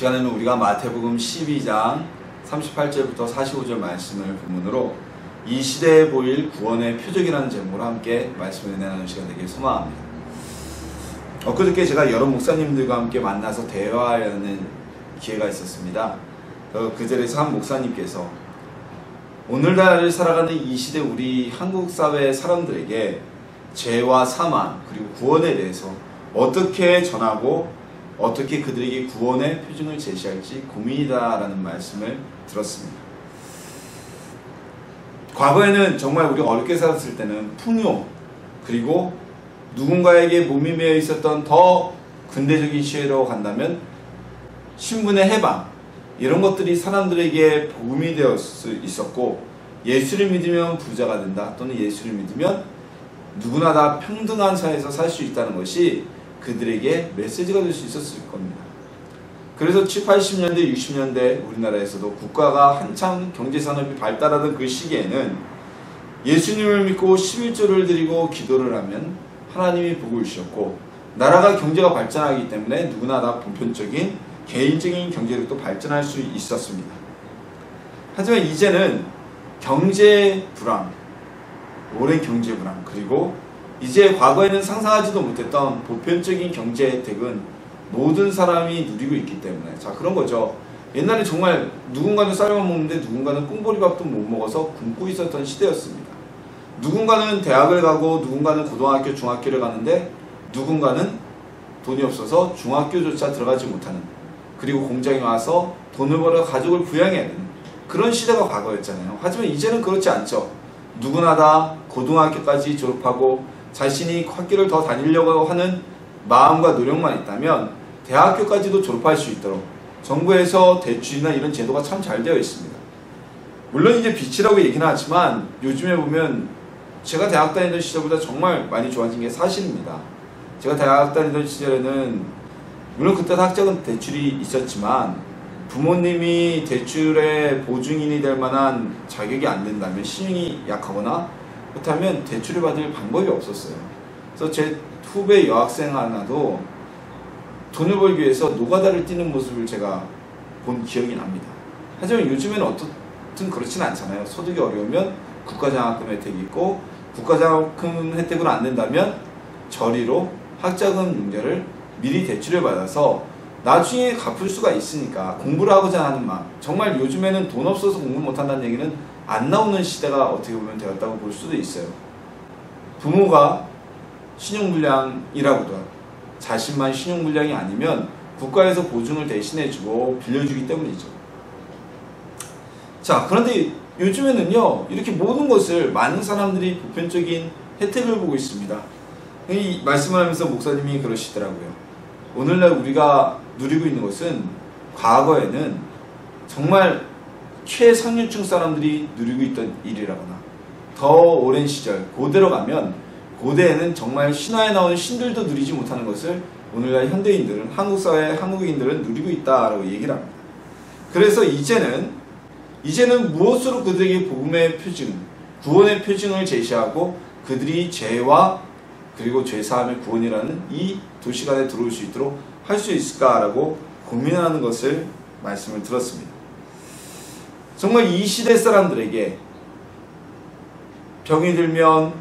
시간에는 우리가 마태복음 12장 38절부터 45절 말씀을 본문으로 이 시대에 보일 구원의 표적이라는 제목으로 함께 말씀을 나누는 시간 되길 소망합니다. 엊그저께 제가 여러 목사님들과 함께 만나서 대화하는 기회가 있었습니다. 그 자리에서 한 목사님께서 오늘날을 살아가는 이 시대 우리 한국 사회 사람들에게 죄와 사망 그리고 구원에 대해서 어떻게 전하고 어떻게 그들에게 구원의 표징을 제시할지 고민이다라는 말씀을 들었습니다. 과거에는 정말 우리가 어렵게 살았을 때는 풍요 그리고 누군가에게 몸이 매여 있었던 더 근대적인 시대로 간다면 신분의 해방 이런 것들이 사람들에게 복음이 되어 있었고, 예수를 믿으면 부자가 된다 또는 예수를 믿으면 누구나 다 평등한 사회에서 살 수 있다는 것이 그들에게 메시지가 될 수 있었을 겁니다. 그래서 70, 80년대, 60년대 우리나라에서도 국가가 한참 경제산업이 발달하던 그 시기에는 예수님을 믿고 11조를 드리고 기도를 하면 하나님이 복을 주셨고, 나라가 경제가 발전하기 때문에 누구나 다 보편적인 개인적인 경제력도 발전할 수 있었습니다. 하지만 이제는 경제 불황, 오랜 경제 불황, 그리고 이제 과거에는 상상하지도 못했던 보편적인 경제 혜택은 모든 사람이 누리고 있기 때문에, 자 그런 거죠. 옛날에 정말 누군가는 쌀만 먹는데 누군가는 꽁보리밥도 못 먹어서 굶고 있었던 시대였습니다. 누군가는 대학을 가고 누군가는 고등학교, 중학교를 가는데 누군가는 돈이 없어서 중학교조차 들어가지 못하는, 그리고 공장에 와서 돈을 벌어 가족을 부양해야 되는 그런 시대가 과거였잖아요. 하지만 이제는 그렇지 않죠. 누구나 다 고등학교까지 졸업하고 자신이 학교를 더 다니려고 하는 마음과 노력만 있다면 대학교까지도 졸업할 수 있도록 정부에서 대출이나 이런 제도가 참 잘 되어 있습니다. 물론 이제 빚이라고 얘기는 하지만 요즘에 보면 제가 대학 다니던 시절보다 정말 많이 좋아진 게 사실입니다. 제가 대학 다니던 시절에는 물론 그때 학자금 대출이 있었지만 부모님이 대출의 보증인이 될 만한 자격이 안 된다면, 신용이 약하거나 그렇다면 대출을 받을 방법이 없었어요. 그래서 제 후배 여학생 하나도 돈을 벌기 위해서 노가다를 뛰는 모습을 제가 본 기억이 납니다. 하지만 요즘에는 어떻든 그렇진 않잖아요. 소득이 어려우면 국가장학금 혜택이 있고, 국가장학금 혜택으로 안 된다면 저리로 학자금 융자를 미리 대출을 받아서 나중에 갚을 수가 있으니까 공부를 하고자 하는 마음, 정말 요즘에는 돈 없어서 공부 못한다는 얘기는 안 나오는 시대가 어떻게 보면 되었다고 볼 수도 있어요. 부모가 신용불량이라고도 자신만 신용불량이 아니면 국가에서 보증을 대신해주고 빌려주기 때문이죠. 자, 그런데 요즘에는요 이렇게 모든 것을 많은 사람들이 보편적인 혜택을 보고 있습니다. 이 말씀을 하면서 목사님이 그러시더라고요. 오늘날 우리가 누리고 있는 것은 과거에는 정말 최상류층 사람들이 누리고 있던 일이라거나, 더 오랜 시절 고대로 가면 고대에는 정말 신화에 나오는 신들도 누리지 못하는 것을 오늘날 현대인들은, 한국사회 한국인들은 누리고 있다라고 얘기를 합니다. 그래서 이제는 무엇으로 그들에게 복음의 표징, 구원의 표징을 제시하고 그들이 죄와 그리고 죄사함의 구원이라는 이 도시관에 들어올 수 있도록 할 수 있을까라고 고민하는 것을 말씀을 들었습니다. 정말 이 시대 사람들에게 병이 들면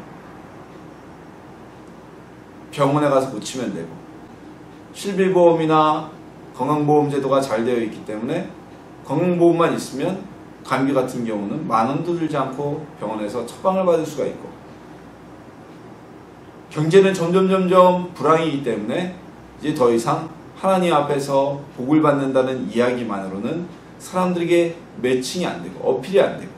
병원에 가서 고치면 되고, 실비보험이나 건강보험 제도가 잘 되어 있기 때문에 건강보험만 있으면 감기 같은 경우는 10,000원도 들지 않고 병원에서 처방을 받을 수가 있고, 경제는 점점 불황이기 때문에 이제 더 이상 하나님 앞에서 복을 받는다는 이야기만으로는 사람들에게 매칭이 안 되고 어필이 안 되고,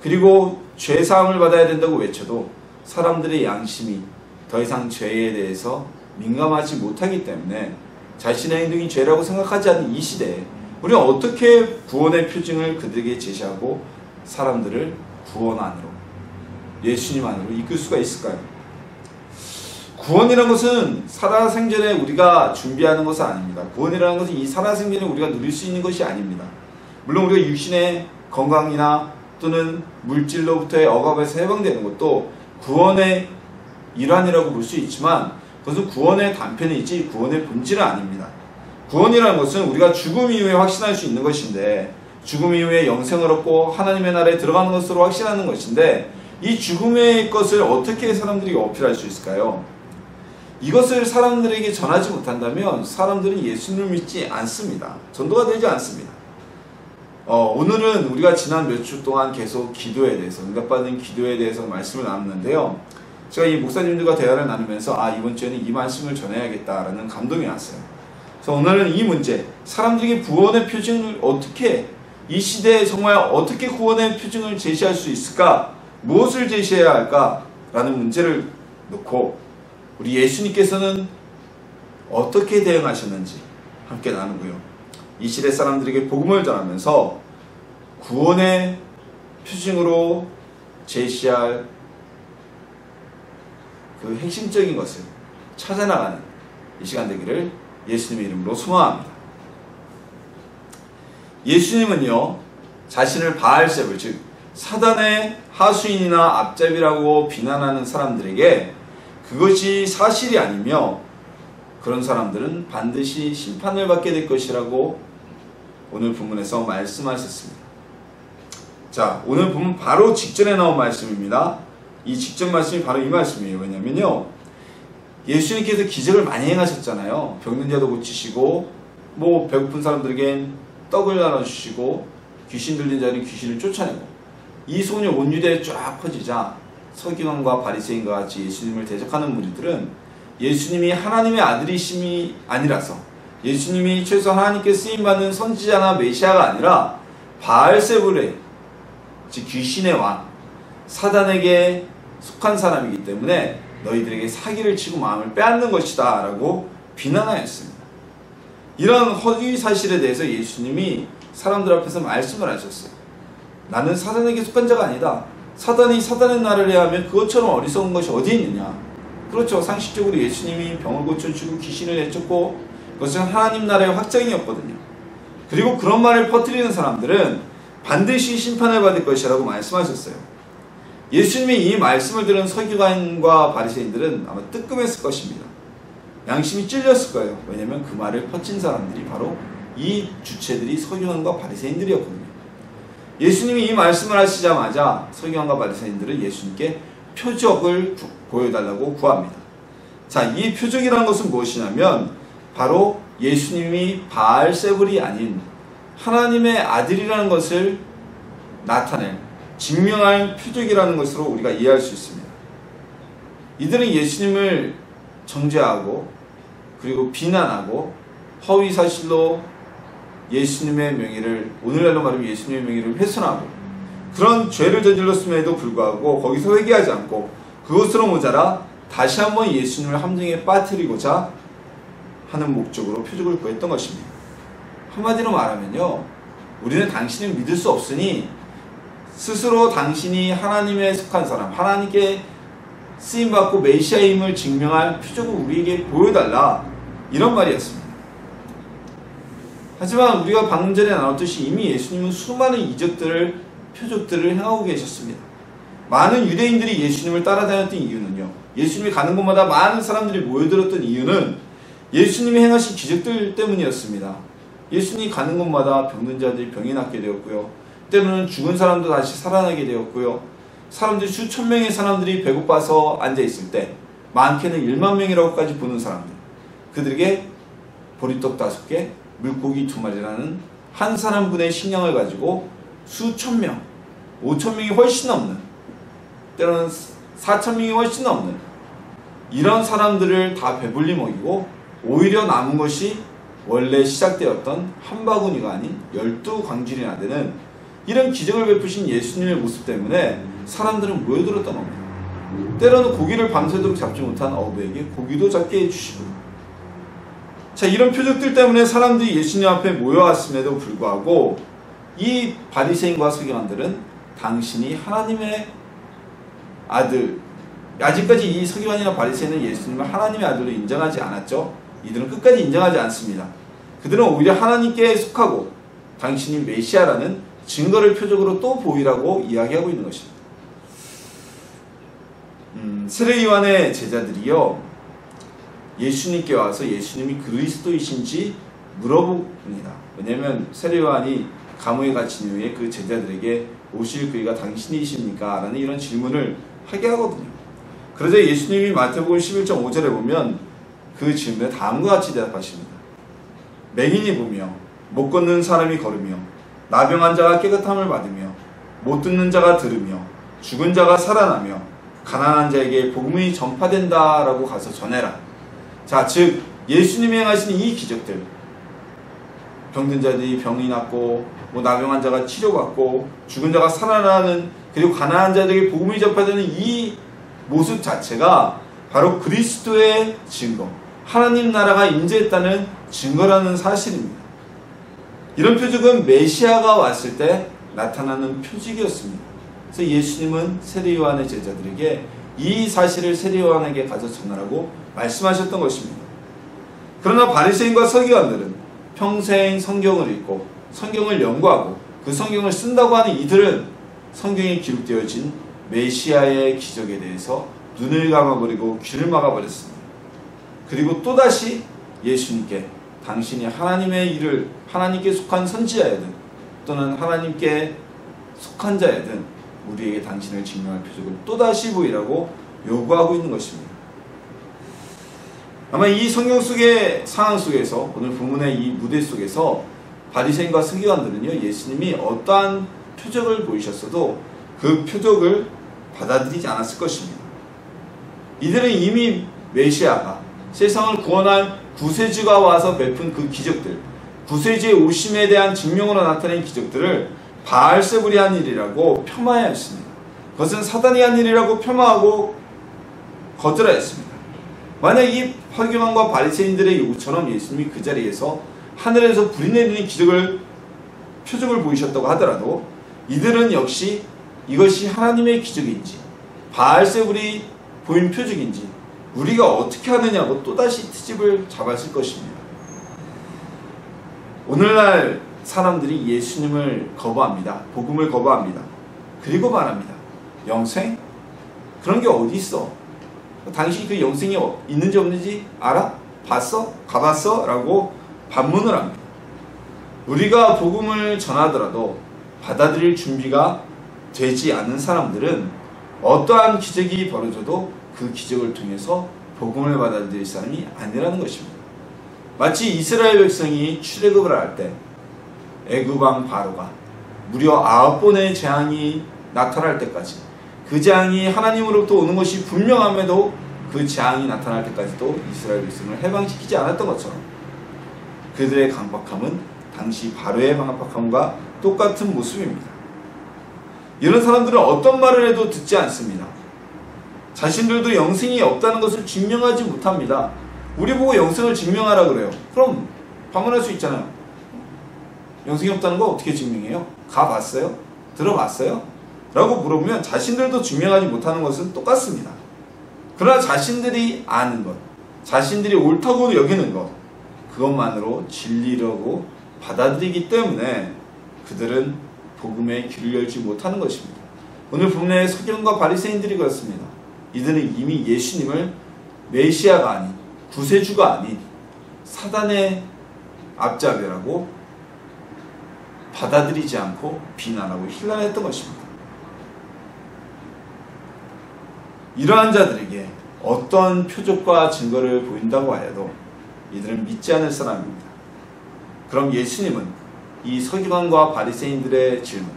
그리고 죄사함을 받아야 된다고 외쳐도 사람들의 양심이 더 이상 죄에 대해서 민감하지 못하기 때문에 자신의 행동이 죄라고 생각하지 않는 이 시대에 우리가 어떻게 구원의 표징을 그들에게 제시하고 사람들을 구원 안으로, 예수님 안으로 이끌 수가 있을까요? 구원이라는 것은 살아생전에 우리가 준비하는 것은 아닙니다. 구원이라는 것은 이 살아생전에 우리가 누릴 수 있는 것이 아닙니다. 물론 우리가 육신의 건강이나 또는 물질로부터의 억압에서 해방되는 것도 구원의 일환이라고 볼 수 있지만, 그것은 구원의 단편이지 구원의 본질은 아닙니다. 구원이라는 것은 우리가 죽음 이후에 확신할 수 있는 것인데, 죽음 이후에 영생을 얻고 하나님의 나라에 들어가는 것으로 확신하는 것인데, 이 죽음의 것을 어떻게 사람들이 어필할 수 있을까요? 이것을 사람들에게 전하지 못한다면 사람들은 예수님을 믿지 않습니다. 전도가 되지 않습니다. 오늘은 우리가 지난 몇 주 동안 계속 기도에 대해서, 응답받는 기도에 대해서 말씀을 나눴는데요. 제가 이 목사님들과 대화를 나누면서 이번 주에는 이 말씀을 전해야겠다라는 감동이 왔어요. 그래서 오늘은 이 문제, 사람들에게 구원의 표징을 어떻게, 이 시대에 정말 어떻게 구원의 표징을 제시할 수 있을까? 무엇을 제시해야 할까? 라는 문제를 놓고 우리 예수님께서는 어떻게 대응하셨는지 함께 나누고요. 이 시대 사람들에게 복음을 전하면서 구원의 표징으로 제시할 그 핵심적인 것을 찾아나가는 이 시간 되기를 예수님의 이름으로 소망합니다. 예수님은요, 자신을 바알세불, 즉 사단의 하수인이나 앞잡이라고 비난하는 사람들에게 그것이 사실이 아니며 그런 사람들은 반드시 심판을 받게 될 것이라고 오늘 본문에서 말씀하셨습니다. 자, 오늘 본문 바로 직전에 나온 말씀입니다. 이 직전 말씀이 바로 이 말씀이에요. 왜냐면요, 예수님께서 기적을 많이 행하셨잖아요. 병든 자도 고치시고, 배고픈 사람들에겐 떡을 나눠주시고, 귀신 들린 자는 귀신을 쫓아내고, 이 소문이 온 유대에 쫙 퍼지자 서기관과 바리새인과 같이 예수님을 대적하는 무리들은 예수님이 하나님의 아들이심이 아니라서, 예수님이 최소 하나님께 쓰임받는 선지자나 메시아가 아니라 바알세불의, 즉 귀신의 왕, 사단에게 속한 사람이기 때문에 너희들에게 사기를 치고 마음을 빼앗는 것이다 라고 비난하였습니다. 이런 허위 사실에 대해서 예수님이 사람들 앞에서 말씀을 하셨어요. 나는 사단에게 속한 자가 아니다. 사단이 사단의 나라를 해야 하면 그것처럼 어리석은 것이 어디 있느냐. 그렇죠. 상식적으로 예수님이 병을 고쳐주고 귀신을 내쫓고 그것은 하나님 나라의 확장이었거든요. 그리고 그런 말을 퍼뜨리는 사람들은 반드시 심판을 받을 것이라고 말씀하셨어요. 예수님이 이 말씀을 들은 서기관과 바리새인들은 아마 뜨끔했을 것입니다. 양심이 찔렸을 거예요. 왜냐하면 그 말을 퍼친 사람들이 바로 이 주체들이 서기관과 바리새인들이었거든요. 예수님이 이 말씀을 하시자마자 서기관과 바리새인들은 예수님께 표적을 보여달라고 구합니다. 자, 이 표적이라는 것은 무엇이냐면 바로 예수님이 바알세불이 아닌 하나님의 아들이라는 것을 나타낼, 증명할 표적이라는 것으로 우리가 이해할 수 있습니다. 이들은 예수님을 정죄하고 그리고 비난하고 허위 사실로 예수님의 명예를, 오늘날로 말하면 예수님의 명예를 훼손하고 그런 죄를 저질렀음에도 불구하고 거기서 회개하지 않고 그것으로 모자라 다시 한번 예수님을 함정에 빠뜨리고자 하는 목적으로 표적을 구했던 것입니다. 한마디로 말하면요, 우리는 당신을 믿을 수 없으니 스스로 당신이 하나님에 속한 사람, 하나님께 쓰임받고 메시아임을 증명할 표적을 우리에게 보여달라, 이런 말이었습니다. 하지만 우리가 방금 전에 나눴듯이 이미 예수님은 수많은 이적들을, 표적들을 행하고 계셨습니다. 많은 유대인들이 예수님을 따라다녔던 이유는요, 예수님이 가는 곳마다 많은 사람들이 모여들었던 이유는 예수님이 행하신 기적들 때문이었습니다. 예수님이 가는 곳마다 병든 자들이 병이 낫게 되었고요, 때로는 죽은 사람도 다시 살아나게 되었고요, 사람들이 수천 명의 사람들이 배고파서 앉아있을 때 많게는 1만 명이라고까지 보는 사람들, 그들에게 보리떡 5개, 물고기 2마리라는 한 사람분의 식량을 가지고 수천 명, 5천 명이 훨씬 넘는, 때로는 4천 명이 훨씬 넘는 이런 사람들을 다 배불리 먹이고 오히려 남은 것이 원래 시작되었던 한 바구니가 아닌 12광질이나 되는 이런 기적을 베푸신 예수님의 모습 때문에 사람들은 모여들었던 겁니다. 때로는 고기를 밤새도록 잡지 못한 어부에게 고기도 잡게 해주시고, 자, 이런 표적들 때문에 사람들이 예수님 앞에 모여왔음에도 불구하고 이 바리새인과 서기관들은 당신이 하나님의 아들, 아직까지 이 서기관이나 바리새인은 예수님을 하나님의 아들로 인정하지 않았죠. 이들은 끝까지 인정하지 않습니다. 그들은 오히려 하나님께 속하고 당신이 메시아라는 증거를 표적으로 또 보이라고 이야기하고 있는 것입니다. 세례 요한의 제자들이요, 예수님께 와서 예수님이 그리스도이신지 물어봅니다. 왜냐하면 세례 요한이 감옥에 갇힌 이후에 그 제자들에게 오실 그이가 당신이십니까? 라는 이런 질문을 하게 하거든요. 그러자 예수님이 마태복음 11장 5절에 보면 그 질문에 다음과 같이 대답하십니다. 맹인이 보며 못 걷는 사람이 걸으며 나병한 자가 깨끗함을 받으며 못 듣는 자가 들으며 죽은 자가 살아나며 가난한 자에게 복음이 전파된다라고 가서 전해라. 자, 즉 예수님이 행하신 이 기적들, 병든 자들이 병이 낫고 나병한 자가 치료받고 죽은 자가 살아나는, 그리고 가난한 자들에게 복음이 전파되는 이 모습 자체가 바로 그리스도의 증거, 하나님 나라가 임재했다는 증거라는 사실입니다. 이런 표적은 메시아가 왔을 때 나타나는 표적이었습니다. 그래서 예수님은 세례 요한의 제자들에게 이 사실을 세례 요한에게 가서 전하라고 말씀하셨던 것입니다. 그러나 바리새인과 서기관들은 평생 성경을 읽고 성경을 연구하고 그 성경을 쓴다고 하는 이들은 성경에 기록되어진 메시아의 기적에 대해서 눈을 감아버리고 귀를 막아버렸습니다. 그리고 또다시 예수님께 당신이 하나님의 일을, 하나님께 속한 선지자이든 또는 하나님께 속한 자이든 우리에게 당신을 증명할 표적을 또다시 보이라고 요구하고 있는 것입니다. 아마 이 성경 속의 상황 속에서, 오늘 본문의 이 무대 속에서 바리새인과 서기관들은요, 예수님이 어떠한 표적을 보이셨어도 그 표적을 받아들이지 않았을 것입니다. 이들은 이미 메시아가 세상을 구원할 구세주가 와서 베푼 그 기적들, 구세주의 오심에 대한 증명으로 나타낸 기적들을 바알세불이 한 일이라고 폄하하였습니다. 그것은 사단이 한 일이라고 폄하하고 거절하였습니다. 만약 이 서기관과 바리새인들의 요구처럼 예수님이 그 자리에서 하늘에서 불이 내리는 표적을 보이셨다고 하더라도 이들은 역시 이것이 하나님의 기적인지 바알세불이 보인 표적인지 우리가 어떻게 하느냐고 또다시 트집을 잡았을 것입니다. 오늘날 사람들이 예수님을 거부합니다. 복음을 거부합니다. 그리고 말합니다. 영생? 그런 게 어디 있어? 당신이 그 영생이 있는지 없는지 알아? 봤어? 가봤어? 라고 반문을 합니다. 우리가 복음을 전하더라도 받아들일 준비가 되지 않는 사람들은 어떠한 기적이 벌어져도 그 기적을 통해서 복음을 받아들일 사람이 아니라는 것입니다. 마치 이스라엘 백성이 출애굽을 할 때 애굽 왕 바로가 무려 9번의 재앙이 나타날 때까지, 그 재앙이 하나님으로부터 오는 것이 분명함에도 그 재앙이 나타날 때까지도 이스라엘 백성을 해방시키지 않았던 것처럼 그들의 강박함은 당시 바로의 강박함과 똑같은 모습입니다. 이런 사람들은 어떤 말을 해도 듣지 않습니다. 자신들도 영생이 없다는 것을 증명하지 못합니다. 우리 보고 영생을 증명하라 그래요. 그럼 방문할 수 있잖아요. 영생이 없다는 거 어떻게 증명해요? 가봤어요? 들어봤어요? 라고 물어보면 자신들도 증명하지 못하는 것은 똑같습니다. 그러나 자신들이 아는 것, 자신들이 옳다고 여기는 것, 그것만으로 진리라고 받아들이기 때문에 그들은 복음에 귀를 열지 못하는 것입니다. 오늘 본문의 서기관과 바리새인들이 그렇습니다. 이들은 이미 예수님을 메시아가 아닌, 구세주가 아닌 사단의 앞잡이라고 받아들이지 않고 비난하고 힐난했던 것입니다. 이러한 자들에게 어떤 표적과 증거를 보인다고 하여도 이들은 믿지 않을 사람입니다. 그럼 예수님은 이 서기관과 바리새인들의 질문,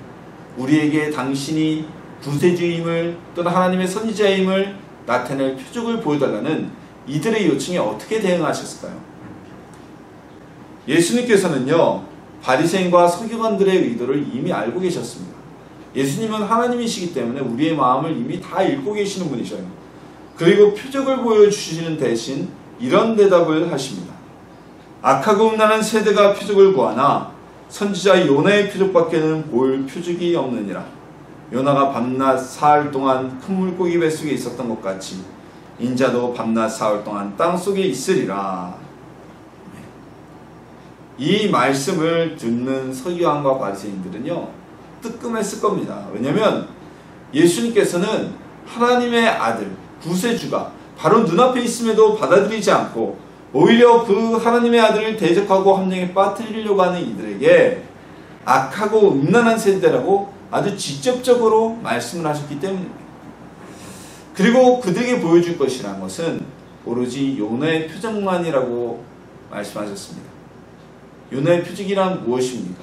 우리에게 당신이 구세주임을 또는 하나님의 선지자임을 나타낼 표적을 보여달라는 이들의 요청에 어떻게 대응하셨을까요? 예수님께서는요, 바리새인과 서기관들의 의도를 이미 알고 계셨습니다. 예수님은 하나님이시기 때문에 우리의 마음을 이미 다 읽고 계시는 분이셔요. 그리고 표적을 보여주시는 대신 이런 대답을 하십니다. 악하고 음란한 세대가 표적을 구하나 선지자 요나의 표적밖에는 볼 표적이 없느니라. 요나가 밤낮 사흘 동안 큰 물고기 뱃속에 있었던 것 같이 인자도 밤낮 사흘 동안 땅속에 있으리라. 이 말씀을 듣는 서기관과 바리새인들은요, 뜨끔했을 겁니다. 왜냐하면 예수님께서는 하나님의 아들, 구세주가 바로 눈앞에 있음에도 받아들이지 않고 오히려 그 하나님의 아들을 대적하고 함정에 빠뜨리려고 하는 이들에게 악하고 음란한 세대라고 아주 직접적으로 말씀을 하셨기 때문입니다. 그리고 그들에게 보여줄 것이라는 것은 오로지 요나의 표적만이라고 말씀하셨습니다. 요나의 표적이란 무엇입니까?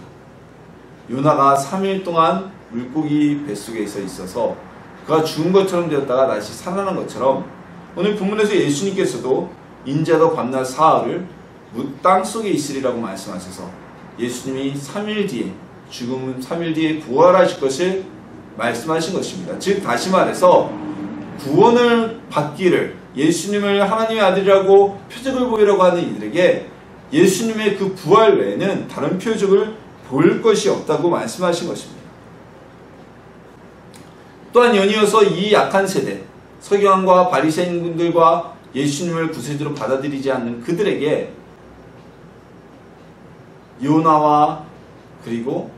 요나가 3일 동안 물고기 뱃속에 있어서 그가 죽은 것처럼 되었다가 다시 살아난 것처럼 오늘 본문에서 예수님께서도 인자도 밤낮 사흘을 땅속에 있으리라고 말씀하셔서 예수님이 3일 뒤에 죽음 3일 뒤에 부활하실 것을 말씀하신 것입니다. 즉 다시 말해서 구원을 받기를 예수님을 하나님의 아들이라고 표적을 보이려고 하는 이들에게 예수님의 그 부활 외에는 다른 표적을 볼 것이 없다고 말씀하신 것입니다. 또한 연이어서 이 약한 세대 서기관과 바리새인분들과 예수님을 구세주로 받아들이지 않는 그들에게 요나와 그리고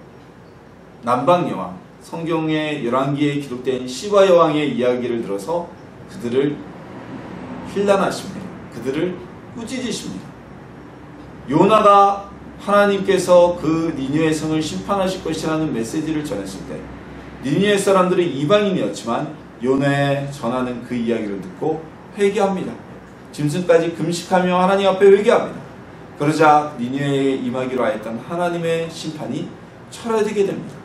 남방여왕 성경의 열왕기에 기록된 시바 여왕의 이야기를 들어서 그들을 힐난하십니다. 그들을 꾸짖으십니다. 요나가 하나님께서 그 니느웨 성을 심판하실 것이라는 메시지를 전했을 때 니느웨 사람들이 이방인이었지만 요나에 전하는 그 이야기를 듣고 회개합니다. 짐승까지 금식하며 하나님 앞에 회개합니다. 그러자 니느웨에 임하기로 하였던 하나님의 심판이 철회되게 됩니다.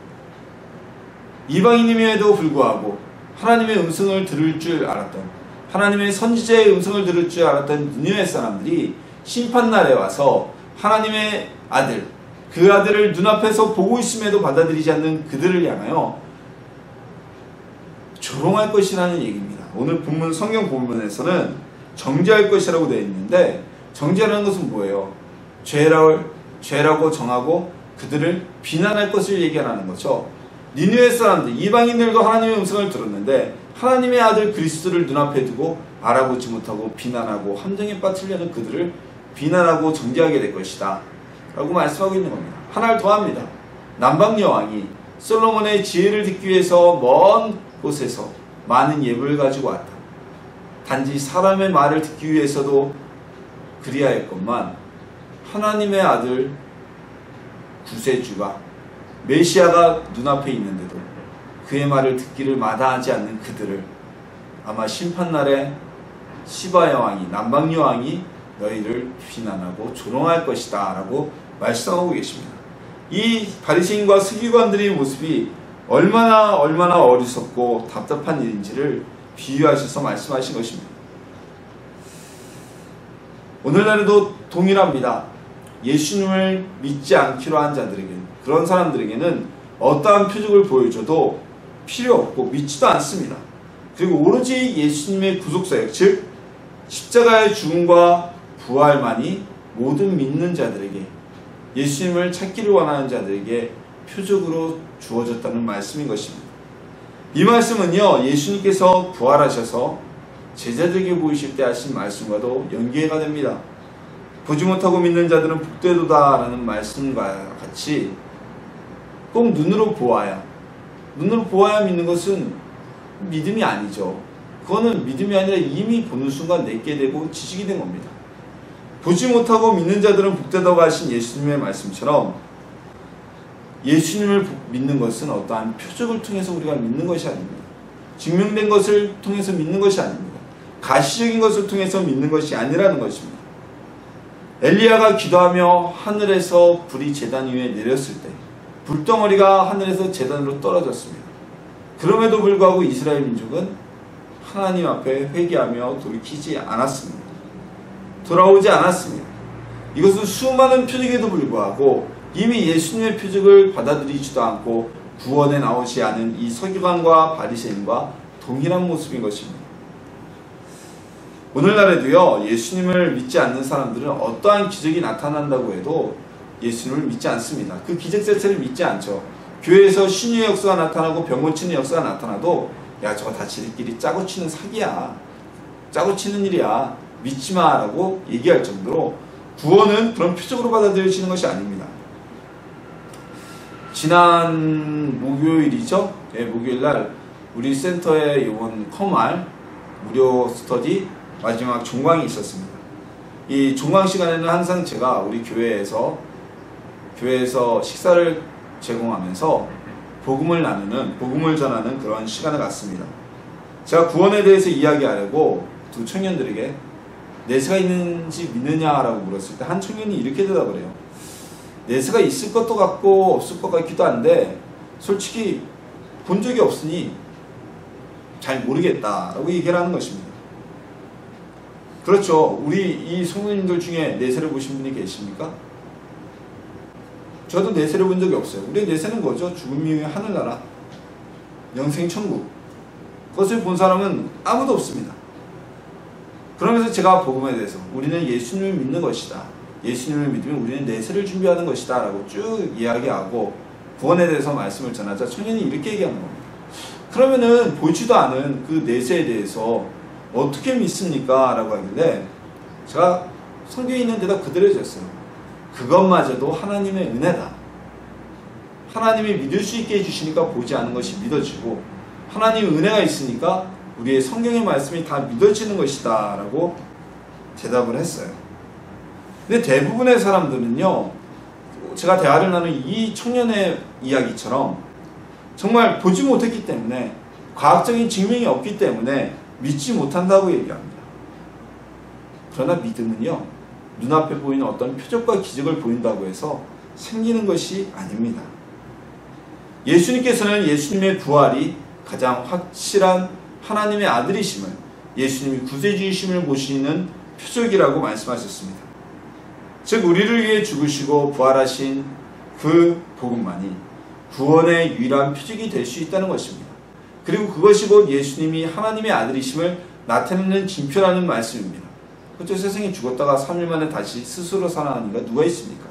이방인임에도 불구하고 하나님의 음성을 들을 줄 알았던 하나님의 선지자의 음성을 들을 줄 알았던 니느웨 사람들이 심판날에 와서 하나님의 아들 그 아들을 눈앞에서 보고 있음에도 받아들이지 않는 그들을 향하여 조롱할 것이라는 얘기입니다. 오늘 본문 성경 본문에서는 정죄할 것이라고 되어 있는데 정죄라는 것은 뭐예요? 죄라고 정하고 그들을 비난할 것을 얘기하는 거죠. 니느웨 사람들 이방인들도 하나님의 음성을 들었는데 하나님의 아들 그리스도를 눈앞에 두고 알아보지 못하고 비난하고 함정에 빠뜨리려는 그들을 비난하고 정죄하게 될 것이다 라고 말씀하고 있는 겁니다. 하나를 더합니다. 남방여왕이 솔로몬의 지혜를 듣기 위해서 먼 곳에서 많은 예물을 가지고 왔다. 단지 사람의 말을 듣기 위해서도 그리하였건만 하나님의 아들 구세주가 메시아가 눈앞에 있는데도 그의 말을 듣기를 마다하지 않는 그들을 아마 심판날에 시바 여왕이 남방 여왕이 너희를 비난하고 조롱할 것이다 라고 말씀하고 계십니다. 이 바리새인과 서기관들의 모습이 얼마나 어리석고 답답한 일인지를 비유하셔서 말씀하신 것입니다. 오늘날에도 동일합니다. 예수님을 믿지 않기로 한 자들에게는 그런 사람들에게는 어떠한 표적을 보여줘도 필요 없고 믿지도 않습니다. 그리고 오로지 예수님의 구속사역 즉 십자가의 죽음과 부활만이 모든 믿는 자들에게 예수님을 찾기를 원하는 자들에게 표적으로 주어졌다는 말씀인 것입니다. 이 말씀은요 예수님께서 부활하셔서 제자들에게 보이실 때 하신 말씀과도 연계가 됩니다. 보지 못하고 믿는 자들은 복되도다 라는 말씀과 같이 꼭 눈으로 보아야 믿는 것은 믿음이 아니죠. 그거는 믿음이 아니라 이미 보는 순간 내게 되고 지식이 된 겁니다. 보지 못하고 믿는 자들은 복되다고 하신 예수님의 말씀처럼 예수님을 믿는 것은 어떠한 표적을 통해서 우리가 믿는 것이 아닙니다. 증명된 것을 통해서 믿는 것이 아닙니다. 가시적인 것을 통해서 믿는 것이 아니라는 것입니다. 엘리야가 기도하며 하늘에서 불이 제단 위에 내렸을 때 불덩어리가 하늘에서 제단으로 떨어졌습니다. 그럼에도 불구하고 이스라엘 민족은 하나님 앞에 회개하며 돌이키지 않았습니다. 돌아오지 않았습니다. 이것은 수많은 표적에도 불구하고 이미 예수님의 표적을 받아들이지도 않고 구원에 나오지 않은 이 서기관과 바리새인과 동일한 모습인 것입니다. 오늘날에도요 예수님을 믿지 않는 사람들은 어떠한 기적이 나타난다고 해도 예수님을 믿지 않습니다. 그 기적 자체를 믿지 않죠. 교회에서 신유의 역사가 나타나고 병 고치는 역사가 나타나도 야 저거 다 지들끼리 짜고 치는 사기야, 짜고 치는 일이야, 믿지마 라고 얘기할 정도로 구원은 그런 표적으로 받아들여지는 것이 아닙니다. 지난 목요일이죠. 네, 목요일날 우리 센터에 이번 컴알 무료 스터디 마지막 종강이 있었습니다. 이 종강 시간에는 항상 제가 우리 교회에서 식사를 제공하면서 복음을 나누는, 복음을 전하는 그런 시간을 갖습니다. 제가 구원에 대해서 이야기하려고 두 청년들에게 내세가 있는지 믿느냐라고 물었을 때 한 청년이 이렇게 대답을 해요. 내세가 있을 것도 같고 없을 것 같기도 한데 솔직히 본 적이 없으니 잘 모르겠다라고 얘기를 하는 것입니다. 그렇죠. 우리 이 성도님들 중에 내세를 보신 분이 계십니까? 저도 내세를 본 적이 없어요. 우리의 내세는 뭐죠? 죽음 이후의 하늘나라, 영생천국. 그것을 본 사람은 아무도 없습니다. 그러면서 제가 복음에 대해서 우리는 예수님을 믿는 것이다, 예수님을 믿으면 우리는 내세를 준비하는 것이다 라고 쭉 이야기하고 구원에 대해서 말씀을 전하자 청년이 이렇게 얘기하는 겁니다. 그러면은 보지도 않은 그 내세에 대해서 어떻게 믿습니까? 라고 하길래 제가 성경에 있는 데다 그대로 줬어요. 그것마저도 하나님의 은혜다. 하나님이 믿을 수 있게 해주시니까 보지 않은 것이 믿어지고, 하나님의 은혜가 있으니까 우리의 성경의 말씀이 다 믿어지는 것이다 라고 대답을 했어요. 근데 대부분의 사람들은요, 제가 대화를 나눈 이 청년의 이야기처럼 정말 보지 못했기 때문에, 과학적인 증명이 없기 때문에 믿지 못한다고 얘기합니다. 그러나 믿음은요, 눈앞에 보이는 어떤 표적과 기적을 보인다고 해서 생기는 것이 아닙니다. 예수님께서는 예수님의 부활이 가장 확실한 하나님의 아들이심을, 예수님이 구세주이심을 보시는 표적이라고 말씀하셨습니다. 즉 우리를 위해 죽으시고 부활하신 그 복음만이 구원의 유일한 표적이 될 수 있다는 것입니다. 그리고 그것이 곧 예수님이 하나님의 아들이심을 나타내는 징표라는 말씀입니다. 그렇죠? 세상에 죽었다가 3일 만에 다시 스스로 살아나는 이가 누가 있습니까?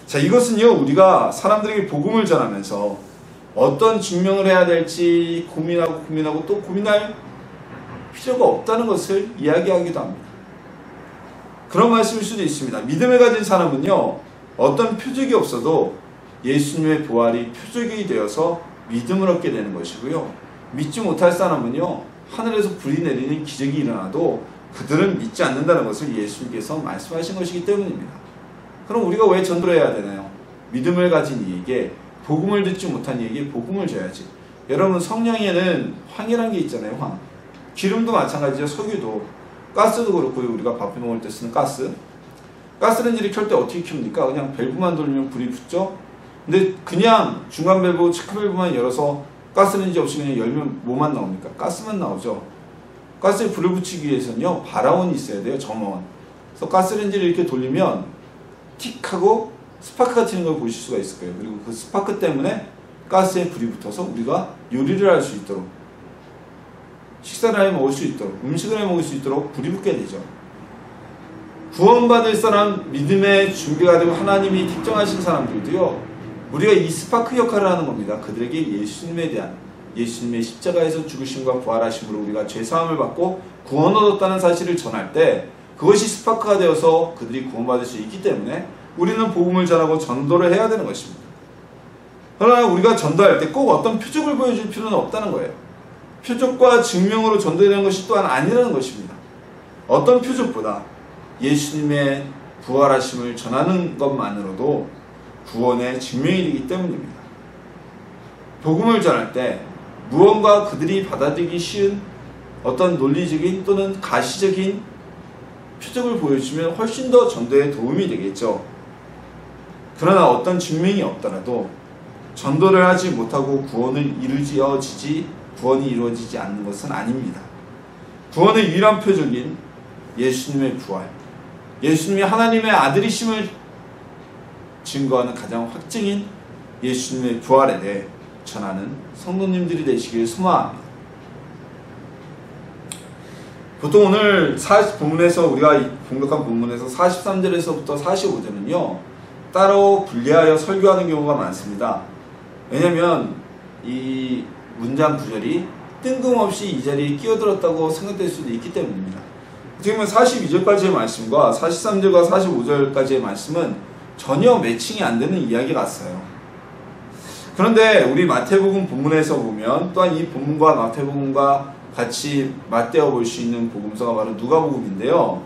자, 이것은요, 우리가 사람들에게 복음을 전하면서 어떤 증명을 해야 될지 고민하고 또 고민할 필요가 없다는 것을 이야기하기도 합니다. 그런 말씀일 수도 있습니다. 믿음을 가진 사람은요, 어떤 표적이 없어도 예수님의 부활이 표적이 되어서 믿음을 얻게 되는 것이고요, 믿지 못할 사람은요, 하늘에서 불이 내리는 기적이 일어나도 그들은 믿지 않는다는 것을 예수님께서 말씀하신 것이기 때문입니다. 그럼 우리가 왜 전도를 해야 되나요? 믿음을 가진 이에게, 복음을 듣지 못한 이에게 복음을 줘야지. 여러분, 성령에는 황이라는 게 있잖아요. 황. 기름도 마찬가지죠. 석유도, 가스도 그렇고요. 우리가 밥 먹을 때 쓰는 가스. 가스렌지를 켤 때 어떻게 켭니까? 그냥 밸브만 돌리면 불이 붙죠? 근데 그냥 중간 밸브, 체크 밸브만 열어서 가스렌지 없이 그냥 열면 뭐만 나옵니까? 가스만 나오죠. 가스에 불을 붙이기 위해서는요, 발화원이 있어야 돼요. 점원. 그래서 가스렌지를 이렇게 돌리면 틱 하고 스파크가 튀는 걸 보실 수가 있을 거예요. 그리고 그 스파크 때문에 가스에 불이 붙어서 우리가 요리를 할 수 있도록, 식사를 해 먹을 수 있도록, 음식을 해 먹을 수 있도록 불이 붙게 되죠. 구원받을 사람, 믿음의 준비가 되고 하나님이 특정하신 사람들도요, 우리가 이 스파크 역할을 하는 겁니다. 그들에게 예수님에 대한, 예수님의 십자가에서 죽으심과 부활하심으로 우리가 죄사함을 받고 구원 얻었다는 사실을 전할 때 그것이 스파크가 되어서 그들이 구원받을 수 있기 때문에 우리는 복음을 전하고 전도를 해야 되는 것입니다. 그러나 우리가 전도할 때 꼭 어떤 표적을 보여줄 필요는 없다는 거예요. 표적과 증명으로 전도되는 것이 또한 아니라는 것입니다. 어떤 표적보다 예수님의 부활하심을 전하는 것만으로도 구원의 증명이 되기 때문입니다. 복음을 전할 때 무언가 그들이 받아들이기 쉬운 어떤 논리적인 또는 가시적인 표적을 보여주면 훨씬 더 전도에 도움이 되겠죠. 그러나 어떤 증명이 없더라도 전도를 하지 못하고 구원이 이루어지지 않는 것은 아닙니다. 구원의 유일한 표적인 예수님의 부활, 예수님이 하나님의 아들이심을 증거하는 가장 확증인 예수님의 부활에 대해 전하는 성도님들이 되시길 소망합니다. 보통 오늘 본문에서, 우리가 공독한 본문에서 43절에서부터 45절은요, 따로 분리하여 설교하는 경우가 많습니다. 왜냐면 이 문장 구절이 뜬금없이 이 자리에 끼어들었다고 생각될 수도 있기 때문입니다. 어떻게 보면 42절까지의 말씀과 43절과 45절까지의 말씀은 전혀 매칭이 안 되는 이야기 같아요. 그런데 우리 마태복음 본문에서 보면, 또한 이 본문과 마태복음과 같이 맞대어 볼 수 있는 복음서가 바로 누가복음인데요.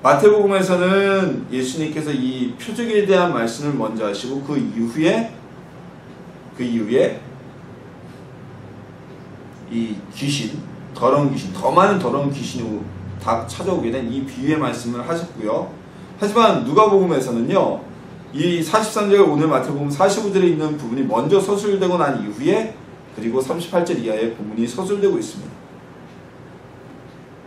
마태복음에서는 예수님께서 이 표적에 대한 말씀을 먼저 하시고 그 이후에 이 귀신, 더러운 귀신, 더 많은 더러운 귀신이 다 찾아오게 된 이 비유의 말씀을 하셨고요. 하지만 누가복음에서는요, 이 43절 오늘 마태복음 45절에 있는 부분이 먼저 서술되고 난 이후에 그리고 38절 이하의 부분이 서술되고 있습니다.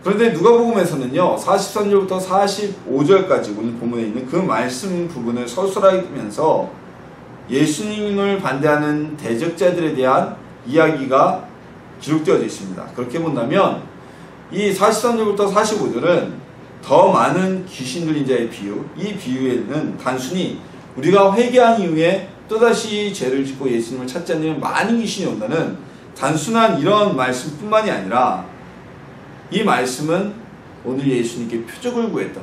그런데 누가복음에서는요, 43절부터 45절까지 오늘 본문에 있는 그 말씀 부분을 서술하면서 예수님을 반대하는 대적자들에 대한 이야기가 기록되어져 있습니다. 그렇게 본다면 이 43절부터 45절은 더 많은 귀신 들린 자의 비유, 이 비유에는 단순히 우리가 회개한 이후에 또다시 죄를 짓고 예수님을 찾지 않으면 많은 귀신이 온다는 단순한 이런 말씀뿐만이 아니라 이 말씀은 오늘 예수님께 표적을 구했던,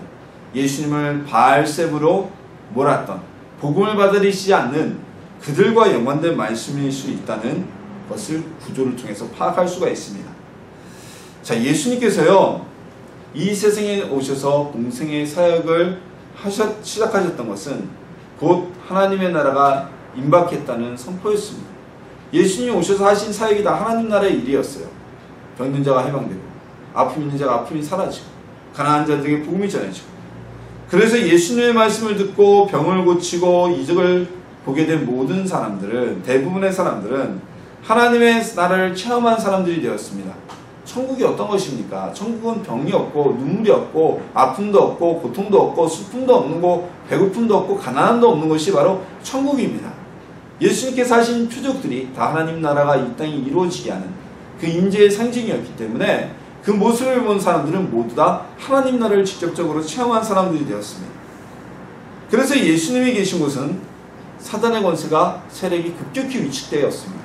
예수님을 바알세부로 몰았던, 복음을 받아들이지 않는 그들과 연관된 말씀일 수 있다는 것을 구조를 통해서 파악할 수가 있습니다. 자, 예수님께서요, 이 세상에 오셔서 공생의 사역을 시작하셨던 것은 곧 하나님의 나라가 임박했다는 선포였습니다. 예수님이 오셔서 하신 사역이 다 하나님 나라의 일이었어요. 병든 자가 해방되고, 아픔 있는 자가 아픔이 사라지고, 가난한 자들에게 복음이 전해지고. 그래서 예수님의 말씀을 듣고 병을 고치고 이적을 보게 된 모든 사람들은, 대부분의 사람들은 하나님의 나라를 체험한 사람들이 되었습니다. 천국이 어떤 것입니까? 천국은 병이 없고 눈물이 없고 아픔도 없고 고통도 없고 슬픔도 없는 거, 배고픔도 없고 가난함도 없는 것이 바로 천국입니다. 예수님께서 하신 표적들이 다 하나님 나라가 이 땅에 이루어지게 하는 그 임재의 상징이었기 때문에 그 모습을 본 사람들은 모두 다 하나님 나라를 직접적으로 체험한 사람들이 되었습니다. 그래서 예수님이 계신 곳은 사단의 권세가 세력이 급격히 위축되었습니다.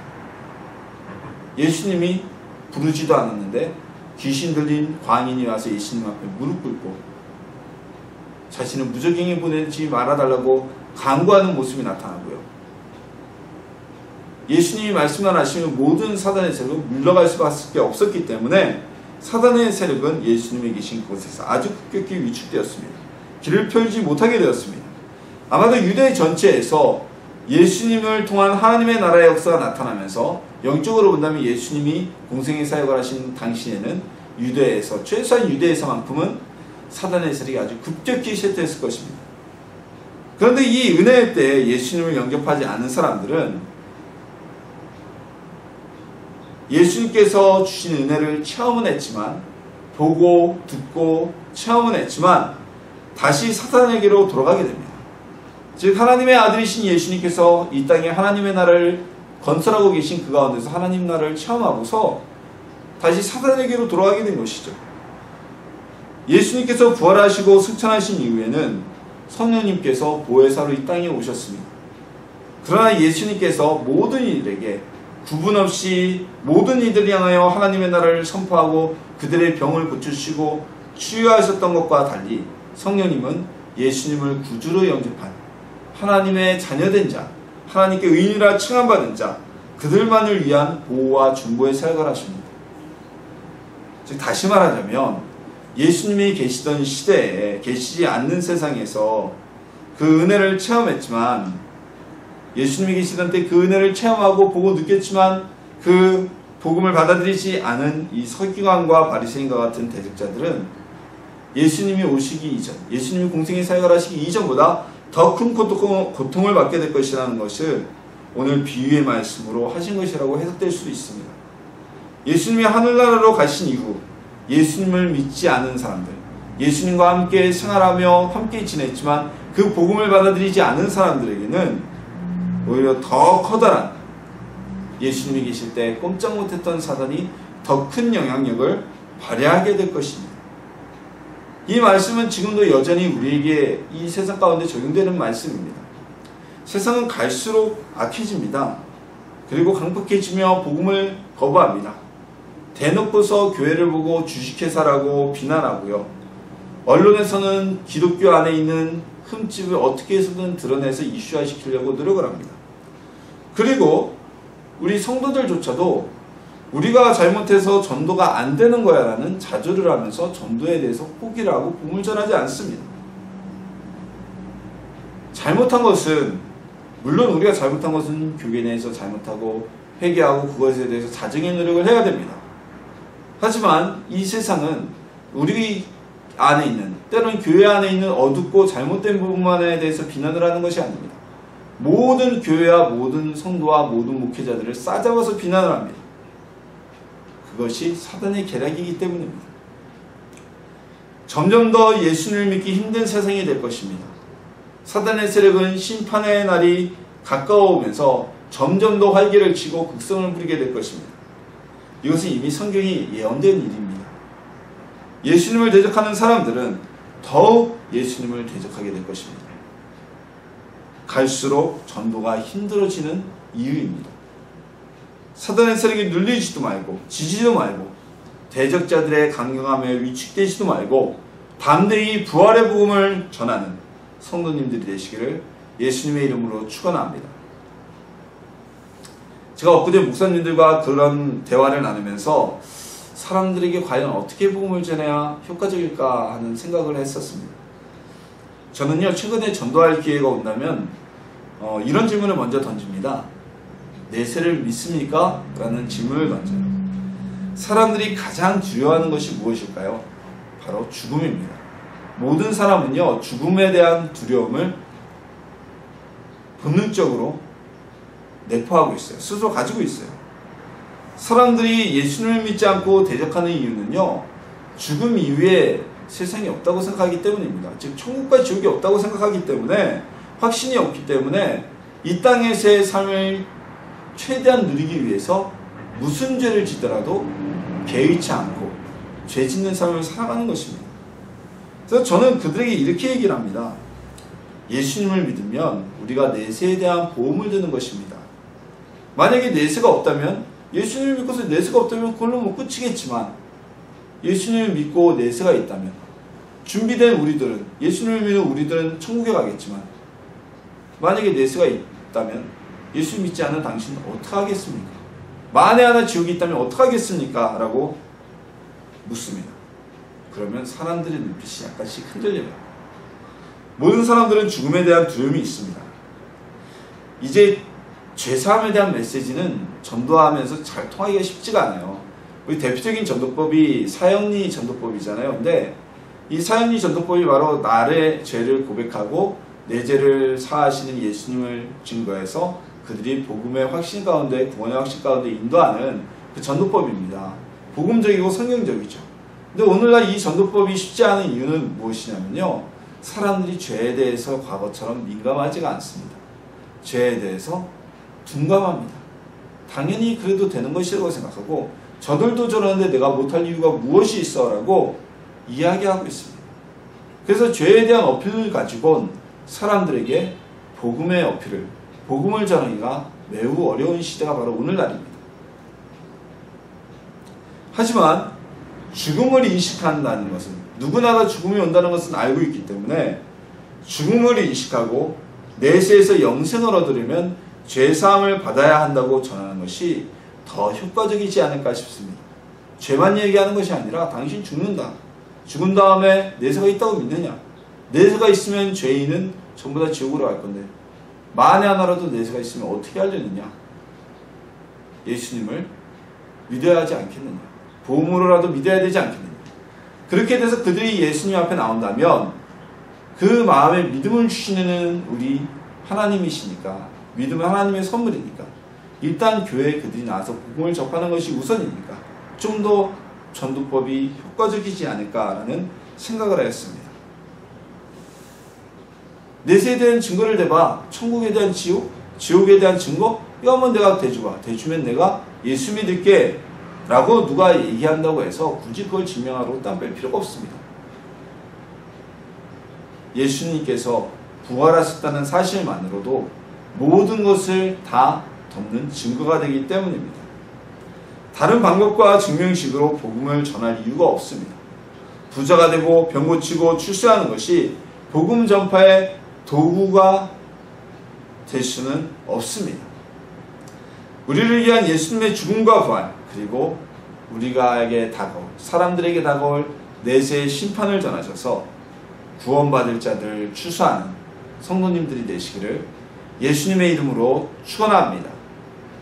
예수님이 부르지도 않았는데 귀신 들린 광인이 와서 예수님 앞에 무릎 꿇고 자신을 무적행에 보내지 말아달라고 간구하는 모습이 나타나고요. 예수님이 말씀만 하시면 모든 사단의 세력은 물러갈 수밖에 없었기 때문에 사단의 세력은 예수님이 계신 곳에서 아주 급격히 위축되었습니다. 길을 펴지 못하게 되었습니다. 아마도 유대 전체에서 예수님을 통한 하나님의 나라의 역사가 나타나면서 영적으로 본다면 예수님이 공생의 사역을 하신 당시에는 유대에서, 최소한 유대에서만큼은 사단의 세력이 아주 급격히 쇠퇴했을 것입니다. 그런데 이 은혜의 때에 예수님을 영접하지 않은 사람들은 예수님께서 주신 은혜를 체험은 했지만, 보고 듣고 체험은 했지만 다시 사단에게로 돌아가게 됩니다. 즉 하나님의 아들이신 예수님께서 이 땅에 하나님의 나라를 건설하고 계신 그 가운데서 하나님 나라를 체험하고서 다시 사단에게로 돌아가게 된 것이죠. 예수님께서 부활하시고 승천하신 이후에는 성령님께서 보혜사로 이 땅에 오셨습니다. 그러나 예수님께서 모든 이들에게 구분 없이 모든 이들을 향하여 하나님의 나라를 선포하고 그들의 병을 고치시고 치유하셨던 것과 달리 성령님은 예수님을 구주로 영접한 하나님의 자녀된 자, 하나님께 의인이라 칭함받은 자, 그들만을 위한 보호와 중보의 사역을 하십니다. 즉 다시 말하자면 예수님이 계시던 시대에, 계시지 않는 세상에서 그 은혜를 체험했지만, 예수님이 계시던 때 그 은혜를 체험하고 보고 느꼈지만 그 복음을 받아들이지 않은 이 서기관과 바리새인과 같은 대적자들은 예수님이 오시기 이전, 예수님이 공생의 사역을 하시기 이전보다 더 큰 고통을 받게 될 것이라는 것을 오늘 비유의 말씀으로 하신 것이라고 해석될 수도 있습니다. 예수님이 하늘나라로 가신 이후 예수님을 믿지 않은 사람들, 예수님과 함께 생활하며 함께 지냈지만 그 복음을 받아들이지 않은 사람들에게는 오히려 더 커다란, 예수님이 계실 때 꼼짝 못했던 사단이 더 큰 영향력을 발휘하게 될 것입니다. 이 말씀은 지금도 여전히 우리에게 이 세상 가운데 적용되는 말씀입니다. 세상은 갈수록 악해집니다. 그리고 강팍해지며 복음을 거부합니다. 대놓고서 교회를 보고 주식회사라고 비난하고요. 언론에서는 기독교 안에 있는 흠집을 어떻게 해서든 드러내서 이슈화시키려고 노력을 합니다. 그리고 우리 성도들조차도 우리가 잘못해서 전도가 안 되는 거야 라는 자조를 하면서 전도에 대해서 포기를 하고 복음을 전하지 않습니다. 잘못한 것은, 물론 우리가 잘못한 것은 교회 내에서 잘못하고 회개하고 그것에 대해서 자정의 노력을 해야 됩니다. 하지만 이 세상은 우리 안에 있는, 때로는 교회 안에 있는 어둡고 잘못된 부분만에 대해서 비난을 하는 것이 아닙니다. 모든 교회와 모든 성도와 모든 목회자들을 싸잡아서 비난을 합니다. 그것이 사단의 계략이기 때문입니다. 점점 더 예수님을 믿기 힘든 세상이 될 것입니다. 사단의 세력은 심판의 날이 가까워오면서 점점 더 활기를 치고 극성을 부리게 될 것입니다. 이것은 이미 성경이 예언된 일입니다. 예수님을 대적하는 사람들은 더욱 예수님을 대적하게 될 것입니다. 갈수록 전도가 힘들어지는 이유입니다. 사단의 세력이 눌리지도 말고 지지도 말고 대적자들의 강경함에 위축되지도 말고 담대히 부활의 복음을 전하는 성도님들이 되시기를 예수님의 이름으로 축원합니다. 제가 엊그제 목사님들과 그런 대화를 나누면서 사람들에게 과연 어떻게 복음을 전해야 효과적일까 하는 생각을 했었습니다. 저는요, 최근에 전도할 기회가 온다면 이런 질문을 먼저 던집니다. 내세를 믿습니까? 라는 질문을 던져요. 사람들이 가장 두려워하는 것이 무엇일까요? 바로 죽음입니다. 모든 사람은요, 죽음에 대한 두려움을 본능적으로 내포하고 있어요. 스스로 가지고 있어요. 사람들이 예수님을 믿지 않고 대적하는 이유는요, 죽음 이후에 세상이 없다고 생각하기 때문입니다. 즉 천국과 지옥이 없다고 생각하기 때문에, 확신이 없기 때문에 이 땅에서의 삶을 최대한 누리기 위해서 무슨 죄를 지더라도 개의치 않고 죄 짓는 삶을 살아가는 것입니다. 그래서 저는 그들에게 이렇게 얘기를 합니다. 예수님을 믿으면 우리가 내세에 대한 보험을 드는 것입니다. 만약에 내세가 없다면, 예수님을 믿고서 내세가 없다면 그걸로 뭐 끝이겠지만, 예수님을 믿고 내세가 있다면, 준비된 우리들은, 예수님을 믿는 우리들은 천국에 가겠지만, 만약에 내세가 있다면 예수 믿지 않는 당신은 어떻게 하겠습니까? 만에 하나 지옥이 있다면 어떻게 하겠습니까? 라고 묻습니다. 그러면 사람들의 눈빛이 약간씩 흔들려요. 모든 사람들은 죽음에 대한 두려움이 있습니다. 이제 죄사함에 대한 메시지는 전도하면서 잘 통하기가 쉽지가 않아요. 우리 대표적인 전도법이 사형리 전도법이잖아요. 근데 이 사형리 전도법이 바로 나의 죄를 고백하고 내 죄를 사하시는 예수님을 증거해서 그들이 복음의 확신 가운데, 구원의 확신 가운데 인도하는 그 전도법입니다. 복음적이고 성경적이죠. 근데 오늘날 이 전도법이 쉽지 않은 이유는 무엇이냐면요, 사람들이 죄에 대해서 과거처럼 민감하지가 않습니다. 죄에 대해서 둔감합니다. 당연히 그래도 되는 것이라고 생각하고, 저들도 저러는데 내가 못할 이유가 무엇이 있어? 라고 이야기하고 있습니다. 그래서 죄에 대한 어필을 가지고는 사람들에게 복음의 어필을, 복음을 전하기가 매우 어려운 시대가 바로 오늘날입니다. 하지만 죽음을 인식한다는 것은, 누구나 다 죽음이 온다는 것은 알고 있기 때문에 죽음을 인식하고 내세에서 영생을 얻으려면 죄사함을 받아야 한다고 전하는 것이 더 효과적이지 않을까 싶습니다. 죄만 얘기하는 것이 아니라 당신 죽는다, 죽은 다음에 내세가 있다고 믿느냐, 내세가 있으면 죄인은 전부 다 지옥으로 갈 건데 만에 하나라도 내세가 있으면 어떻게 하려느냐, 예수님을 믿어야 하지 않겠느냐, 보험으로라도 믿어야 되지 않겠느냐. 그렇게 돼서 그들이 예수님 앞에 나온다면 그 마음에 믿음을 주시는 우리 하나님이시니까, 믿음은 하나님의 선물이니까 일단 교회에 그들이 나와서 복음을 접하는 것이 우선이니까 좀 더 전도법이 효과적이지 않을까라는 생각을 하였습니다. 내세에 대한 증거를 대봐. 천국에 대한 지옥, 지옥에 대한 증거, 이거 한번 내가 대줘봐. 대주면 내가 예수 믿을게 라고 누가 얘기한다고 해서 굳이 그걸 증명하러 땀 뺄 필요가 없습니다. 예수님께서 부활하셨다는 사실만으로도 모든 것을 다 덮는 증거가 되기 때문입니다. 다른 방법과 증명식으로 복음을 전할 이유가 없습니다. 부자가 되고 병 고치고 출세하는 것이 복음 전파의 도구가 될 수는 없습니다. 우리를 위한 예수님의 죽음과 부활, 그리고 우리가에게 다가올, 사람들에게 다가올 내세의 심판을 전하셔서 구원받을 자들 추수하는 성도님들이 되시기를 예수님의 이름으로 축원합니다.